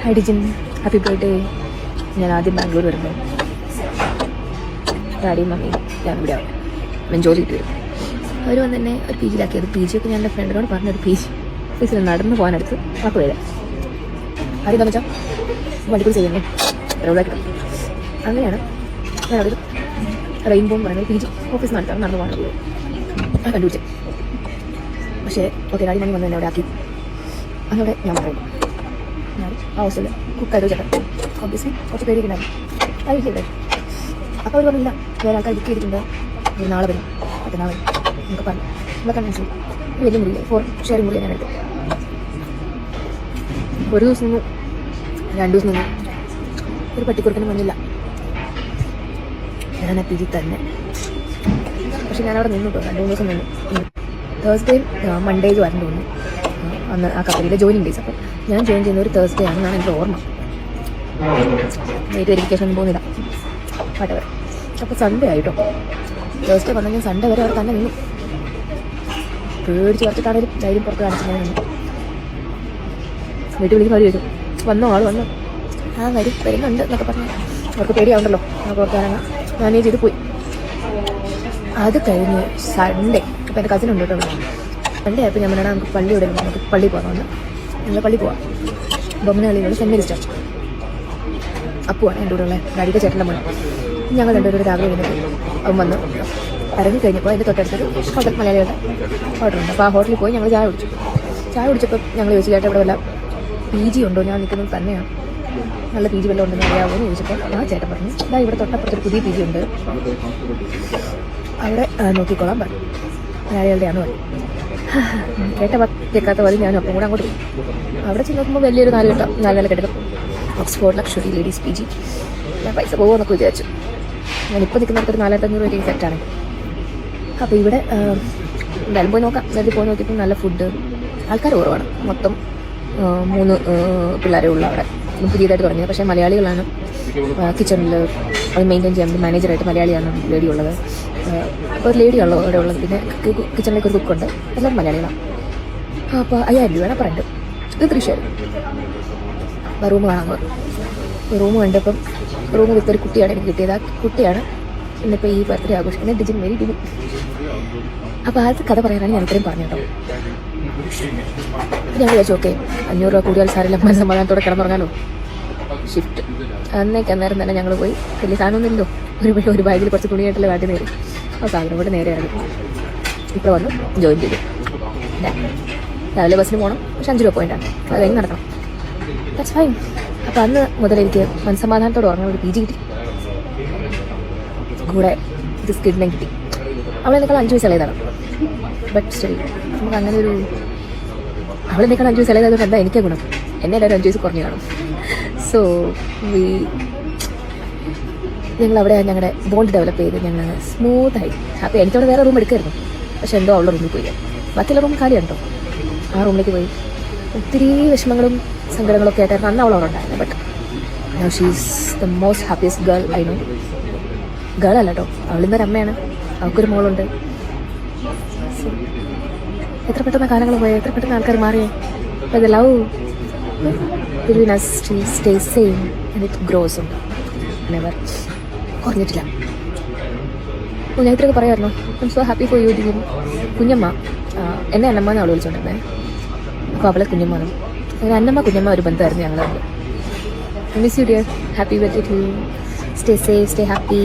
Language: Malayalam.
Hi Dijin, happy birthday. ഞാൻ ആദ്യം ബാംഗ്ലൂർ വരുമ്പോൾ ഡാഡിയും മമ്മിയും ഞാനിവിടെ ആവും ജോലി കിട്ടി വരും. അവർ വന്ന് തന്നെ ഒരു പി ജിയിലാക്കിയത്. പി ജിയൊക്കെ ഞാൻ എൻ്റെ ഫ്രണ്ടിനോട് പറഞ്ഞൊരു പി ജി ഓഫീസിൽ നടന്ന് പോകാനെടുത്ത് വാക്ക് വരാം. ആദ്യം എന്താ വെച്ചാൽ വണ്ടിക്കൂടി ചെയ്യുന്നു റോഡാക്കി. അങ്ങനെയാണ് ഞാനൊരു റെയിൻബോ എന്ന് പറയുന്നത് പി ജി ഓഫീസ് നടന്നു പോകാനുള്ളത് കണ്ടുപിടിച്ചത്. പക്ഷേ ഓക്കെ, ഡാഡി മമ്മി വന്ന് എന്നെ അവിടെ ആക്കി. അതോടെ ഞാൻ പറയുന്നു ഞാൻ ആ ഹോസ്റ്റലിൽ കുക്കായിട്ട് ചേട്ടൻ ഓബിയസ്ലി കുറച്ച് പേടിക്കുന്നുണ്ടായിരുന്നു. അറിയില്ലേ? അപ്പോൾ അവർ പറഞ്ഞില്ല, വേറെ ആൾക്കാർ ബുക്ക് ചെയ്തിട്ടുണ്ട്, ഒരു നാളെ വരും, മറ്റന്നാൾ വരും നമുക്ക് പറഞ്ഞു. നമ്മളൊക്കെ മനസ്സിലായി വലിയ മുറിയില്ല, 4 ഷെയറിംഗ് മുറി ഞാൻ എടുത്തു. ഒരു ദിവസം നിന്നു, 2 ദിവസം നിന്നു, ഒരു പട്ടിക്കുറുക്കനും വന്നില്ല. ഞാൻ ആ പി ജി തന്നെ. പക്ഷെ ഞാനവിടെ നിന്നു കേട്ടോ, 2-3 ദിവസം നിന്നു. തേഴ്സ്ഡേയും മൺഡേയും വരേണ്ടി തോന്നുന്നു അന്ന് ആ കമ്പനിയിലെ ജോയിനിങ് ഡേയ്സ്. അപ്പം ഞാൻ ജോയിൻ ചെയ്യുന്ന ഒരു തേഴ്സ്ഡേ ആണെന്നാണ് എൻ്റെ ഓർമ്മ. വെയിറ്റ് വെരിഫിക്കേഷൻ ഒന്നും പോകുന്നില്ല വരെ. അപ്പോൾ സൺഡേ ആയിട്ടോ. തേഴ്സ്ഡേ വന്നാൽ ഞാൻ സൺഡേ വരെ അവിടെ തന്നെ നിന്നു. പേടിച്ച് കുറച്ചിട്ടാണേലും ധൈര്യം പുറത്ത് കാണിച്ച് ഞാൻ നിന്നു. വീട്ടിൽ വിളിക്കുന്ന അവർ ചോദിച്ചു, വന്നോ ആൾ വന്നോ? ആ വരുന്നുണ്ട് എന്നൊക്കെ പറഞ്ഞു. അവർക്ക് പേടിയാവുണ്ടല്ലോ, നമുക്ക് പുറത്തിറങ്ങാം. മാനേജ് ചെയ്ത് പോയി. അത് കഴിഞ്ഞ് സൺഡേ അപ്പോൾ എൻ്റെ കസിനുണ്ട് കേട്ടോ. സൺഡേ ആയപ്പോൾ ഞാൻ പറഞ്ഞാൽ നമുക്ക് പള്ളിയുടെ നമുക്ക് പള്ളിയിൽ പോകാമെന്ന്. ഞങ്ങൾ പള്ളി പോവാം. ബൊമ്മനഹള്ളിയിലുള്ള സെൻറ്റ് മേരീസ് ചർച്ച്. അപ്പുവാണ് എൻ്റെ കൂടെ ഉള്ള ഡാഡിയുടെ ചേട്ടൻ്റെ മോൻ. ഞങ്ങൾ രണ്ടുപേരും രാവിലെ എഴുന്നേറ്റ് അവൻ വന്ന് ഇറങ്ങി കഴിഞ്ഞപ്പോൾ അതിൻ്റെ തൊട്ടടുത്തൊരു ഹോട്ടൽ മലയാളികളുടെ ഹോട്ടലുണ്ട്. അപ്പോൾ ആ ഹോട്ടലിൽ പോയി ഞങ്ങൾ ചായ കുടിച്ചപ്പോൾ ഞങ്ങൾ ചോദിച്ചു, ചേട്ടാ ഇവിടെ വല്ല പി ജി ഉണ്ടോ? ഞാൻ നിൽക്കുന്നത് തന്നെയാണ്, നല്ല പി ജി വല്ലതും ഉണ്ടെന്ന് അറിയാമോ എന്ന് ചോദിച്ചപ്പോൾ ആ ചേട്ടൻ പറഞ്ഞു, ഇതാ ഇവിടെ തൊട്ടപ്പുറത്തൊരു പുതിയ പി ജി ഉണ്ട്, അവിടെ നോക്കിക്കോളാൻ പറഞ്ഞു. മലയാളികളുടെയാണെന്ന് പറഞ്ഞു. കേട്ട കേൾക്കാത്ത പോലെ ഞാനും അപ്പം കൂടെ അങ്ങോട്ട് പോയി. അവിടെ ചെന്ന് നോക്കുമ്പോൾ വലിയൊരു 4 നില കെട്ടിടം, Oxford luxury ladies P G. ഞാൻ പൈസ പോകുമെന്നൊക്കെ വിചാരിച്ചു. ഞാനിപ്പോൾ നിൽക്കുന്നിടത്തൊരു 4500 രൂപ സെറ്റാണ്. അപ്പോൾ ഇവിടെ എന്തായാലും പോയി നോക്കാം. എന്നിട്ട് പോയി നോക്കിയപ്പോൾ നല്ല ഫുഡ്, ആൾക്കാർ കുറവാണ്. മൊത്തം 3 പിള്ളേരെ ഉള്ളു അവിടെ. പുതിയതായിട്ട് തുടങ്ങിയത്. പക്ഷേ മലയാളികളാണ് കിച്ചണിൽ അത് മെയിൻറ്റെയിൻ ചെയ്യാൻ വേണ്ടി. മാനേജറായിട്ട് മലയാളിയാണ് ലേഡി ഉള്ളത്. അപ്പോൾ ഒരു ലേഡിയാണല്ലോ അവിടെ ഉള്ളത്. പിന്നെ കിച്ചണിലേക്ക് ഒരു കുക്കുണ്ട്. എല്ലാവരും മലയാളികളാണ്. അപ്പോൾ 5000 രൂപയാണ് പറയണ്ട്. ഇത് തൃശ്ശൂർ. അപ്പോൾ റൂം കാണാൻ പോകും. റൂം കണ്ടപ്പം റൂം വിത്തൊരു കുട്ടിയാണ് എനിക്ക് കിട്ടിയത്. ആ കുട്ടിയാണ് ഇന്നിപ്പോൾ ഈ ബർത്ത്ഡേ ആഘോഷിക്കുന്നത്, ഡിജിൻ മേരി ഡിബി. അപ്പോൾ അത് കഥ പറയാനാണ് ഞാൻ ഇത്രയും പറഞ്ഞു കേട്ടോ. ഞാൻ വിചാരിച്ചു ഓക്കെ 500 രൂപ കൂടിയാൽ സാറില്ല, മനസ്സമാധാനത്തോടെ കിടന്നുറങ്ങാനോ. ഷിഫ്റ്റ് അന്നേരം തന്നെ ഞങ്ങൾ പോയി. വലിയ സാധനമൊന്നുമില്ലല്ലോ, ഒരു ബാഗിൽ കുറച്ച് തുണിയായിട്ടുള്ള കാട്ടി നേരി. ആ സാധനം കൂടെ നേരെയാണ് ഇപ്പോൾ വന്ന് ജോയിൻ ചെയ്തു. രാവിലെ ബസ്സിന് പോകണം, പക്ഷെ 5 രൂപ പോയിന്റാണ്. അത് കഴിഞ്ഞ് നടക്കണം. That's fine. അപ്പോൾ അന്ന് മുതൽ എനിക്ക് മനസ്സമാധാനത്തോടെ ഉറങ്ങാൻ ഒരു പി ജി കിട്ടി. കൂടെ ഇത് സ്കിഡിനെ കിട്ടി. അവളെന്നേക്കാൾ 5 വയസ്സ് ഇളയതാണ്. ബട്ട് സ്റ്റിൽ നമുക്ക് അങ്ങനെ ഒരു അവളെന്നേക്കാൾ 5 വയസ്സ് ഇളയതായതുകൊണ്ട് എന്താ എനിക്ക് ഗുണം? എന്നെ എല്ലാവരും 5 വയസ്സ് കുറഞ്ഞു കാണും. സോ ഞങ്ങളവിടെ ഞങ്ങളുടെ ബോണ്ട് ഡെവലപ്പ് ചെയ്ത് ഞങ്ങൾ സ്മൂത്തായി ഹാപ്പി. എനിക്കവിടെ വേറെ റൂം എടുക്കായിരുന്നു, പക്ഷെ എന്തോ അവളുടെ റൂമിൽ പോയി. ബാക്കിയുള്ള റൂം കാലിയുണ്ടോ? ആ റൂമിലേക്ക് പോയി. ഒത്തിരി വിഷമങ്ങളും സങ്കടങ്ങളൊക്കെ ആയിട്ടായിരുന്നു അന്ന് അവളവിടെ ഉണ്ടായിരുന്നത്. But now she is the most happiest girl I know. Girl അല്ല കേട്ടോ, അവളിന്നൊരു അമ്മയാണ്. അവൾക്കൊരു മോളുണ്ട്. എത്ര പെട്ടെന്ന് കാലങ്ങൾ പോയോ, എത്ര പെട്ടെന്ന് ആൾക്കാർ മാറിയോ. അപ്പോൾ ഇത് love between us still stays same and it grows on. Never കുറഞ്ഞിട്ടില്ല. ഞാൻ ഇത്രയൊക്കെ പറയാമായിരുന്നു. I'm so happy for you Dijin. കുഞ്ഞമ്മ എന്നെ അന്നമ്മ അവൾ വിളിച്ചോണ്ടിരുന്നത്. അപ്പോൾ അവളെ കുഞ്ഞമ്മ. അങ്ങനെ അന്നമ്മ കുഞ്ഞമ്മ ഒരു ബന്ധമായിരുന്നു ഞങ്ങൾ. Miss you dear. Happy birthday to you. Stay safe, stay happy.